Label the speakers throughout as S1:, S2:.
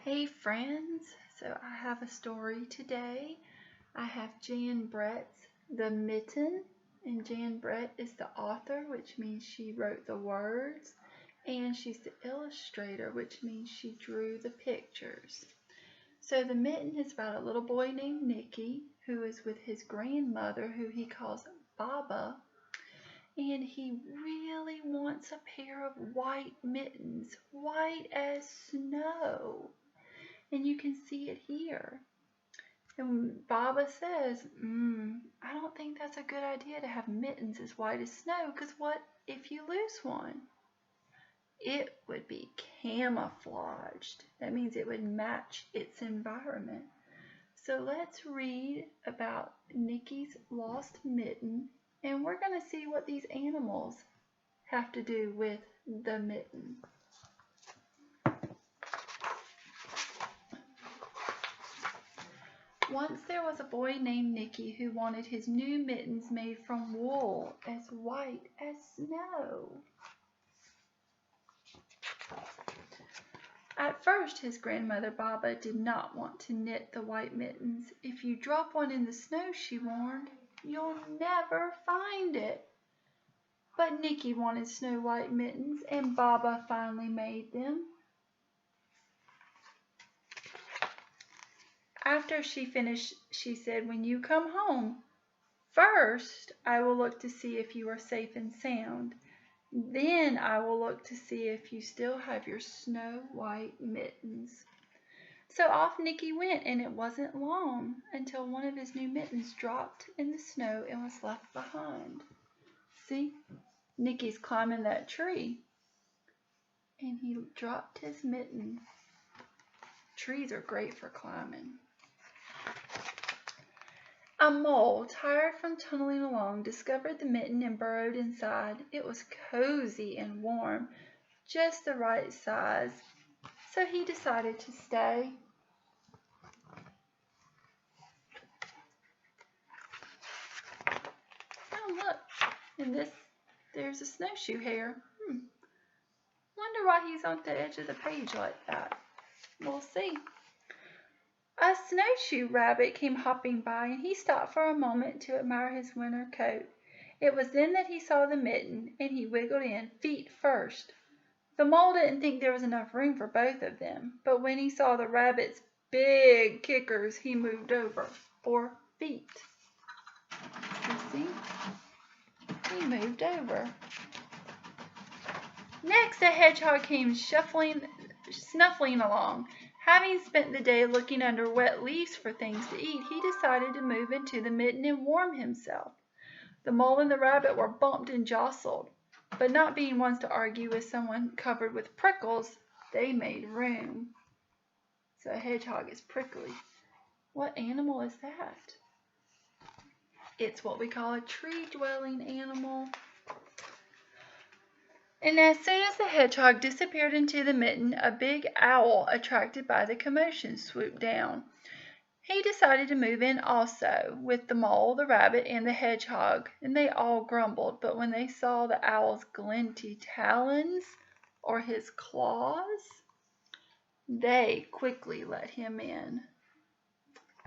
S1: Hey friends, so I have a story today. I have Jan Brett's The Mitten, and Jan Brett is the author, which means she wrote the words, and she's the illustrator, which means she drew the pictures. So The Mitten is about a little boy named Nicky who is with his grandmother, who he calls Baba, and he really wants a pair of white mittens, white as snow. And you can see it here. And Baba says, I don't think that's a good idea to have mittens as white as snow, because what if you lose one? It would be camouflaged. That means it would match its environment. So let's read about Nicky's lost mitten, and we're going to see what these animals have to do with the mitten. Once there was a boy named Nicky who wanted his new mittens made from wool as white as snow. At first, his grandmother Baba did not want to knit the white mittens. If you drop one in the snow, she warned, you'll never find it. But Nicky wanted snow white mittens, and Baba finally made them. After she finished, she said, when you come home, first I will look to see if you are safe and sound. Then I will look to see if you still have your snow white mittens. So off Nicky went, and it wasn't long until one of his new mittens dropped in the snow and was left behind. See, Nicky's climbing that tree, and he dropped his mitten. Trees are great for climbing. A mole, tired from tunneling along, discovered the mitten and burrowed inside. It was cozy and warm, just the right size, so he decided to stay. Oh, look, and there's a snowshoe hare. Wonder why he's on the edge of the page like that. We'll see. A snowshoe rabbit came hopping by, and he stopped for a moment to admire his winter coat. It was then that he saw the mitten, and he wiggled in, feet first. The mole didn't think there was enough room for both of them, but when he saw the rabbit's big kickers, he moved over 4 feet. You see? He moved over. Next, a hedgehog came snuffling along. Having spent the day looking under wet leaves for things to eat, he decided to move into the mitten and warm himself. The mole and the rabbit were bumped and jostled, but not being ones to argue with someone covered with prickles, they made room. So a hedgehog is prickly. What animal is that? It's what we call a tree-dwelling animal. And as soon as the hedgehog disappeared into the mitten, a big owl, attracted by the commotion, swooped down. He decided to move in also, with the mole, the rabbit, and the hedgehog, and they all grumbled, but when they saw the owl's glinty talons, or his claws, they quickly let him in.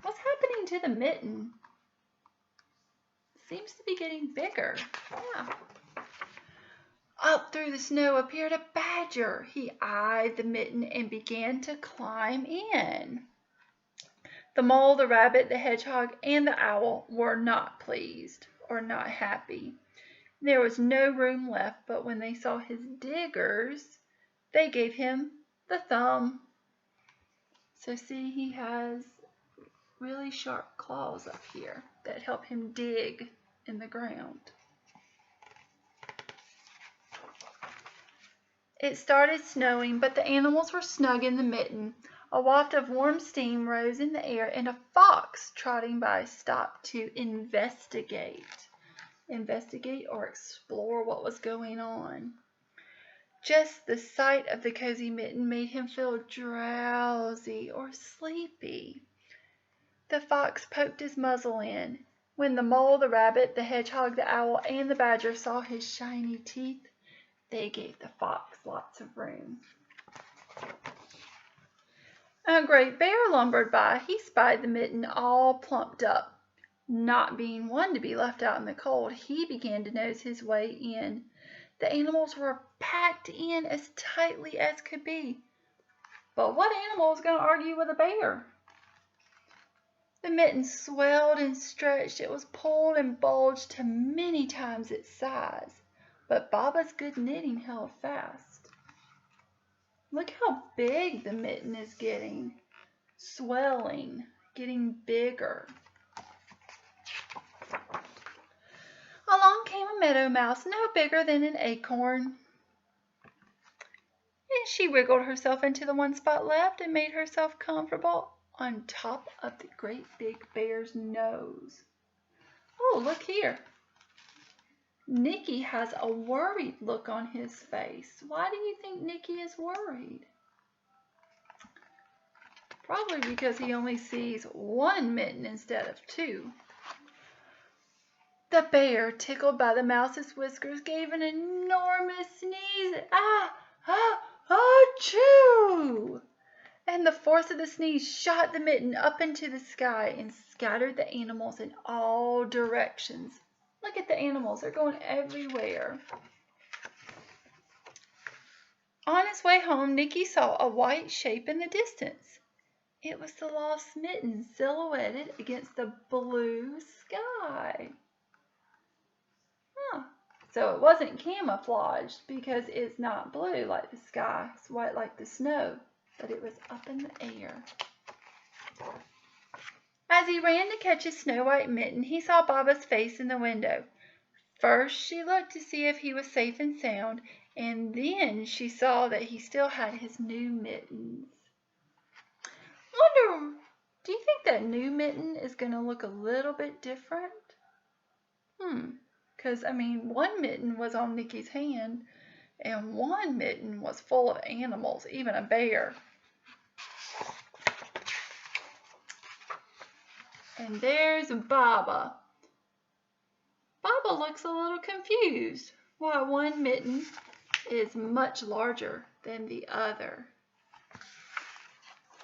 S1: What's happening to the mitten? Seems to be getting bigger. Yeah. Up through the snow appeared a badger. He eyed the mitten and began to climb in. The mole, the rabbit, the hedgehog, and the owl were not pleased or not happy. There was no room left, but when they saw his diggers, they gave him the thumb. So see, he has really sharp claws up here that help him dig in the ground. It started snowing, but the animals were snug in the mitten. A waft of warm steam rose in the air, and a fox trotting by stopped to investigate or explore what was going on. Just the sight of the cozy mitten made him feel drowsy or sleepy. The fox poked his muzzle in. When the mole, the rabbit, the hedgehog, the owl, and the badger saw his shiny teeth, they gave the fox lots of room. A great bear lumbered by. He spied the mitten all plumped up. Not being one to be left out in the cold, he began to nose his way in. The animals were packed in as tightly as could be. But what animal is going to argue with a bear? The mitten swelled and stretched. It was pulled and bulged to many times its size. But Baba's good knitting held fast. Look how big the mitten is getting. Swelling, getting bigger. Along came a meadow mouse, no bigger than an acorn. And she wiggled herself into the one spot left and made herself comfortable on top of the great big bear's nose. Oh, look here. Nicky has a worried look on his face. Why do you think Nicky is worried? Probably because he only sees one mitten instead of two. The bear, tickled by the mouse's whiskers, gave an enormous sneeze. Ah! Ah! Achoo! And the force of the sneeze shot the mitten up into the sky and scattered the animals in all directions. Look at the animals, they're going everywhere. On his way home, Nicky saw a white shape in the distance. It was the lost mitten silhouetted against the blue sky. Huh. So it wasn't camouflaged because it's not blue like the sky, it's white like the snow, but it was up in the air. As he ran to catch his snow-white mitten, he saw Baba's face in the window. First she looked to see if he was safe and sound, and then she saw that he still had his new mittens. Wonder, do you think that new mitten is going to look a little bit different? Because, I mean, one mitten was on Nicky's hand, and one mitten was full of animals, even a bear. And there's Baba. Baba looks a little confused, while one mitten is much larger than the other.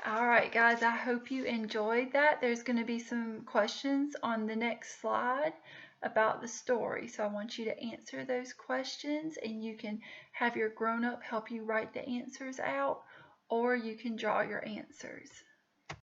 S1: Alright guys, I hope you enjoyed that. There's going to be some questions on the next slide about the story. So I want you to answer those questions, and you can have your grown-up help you write the answers out, or you can draw your answers.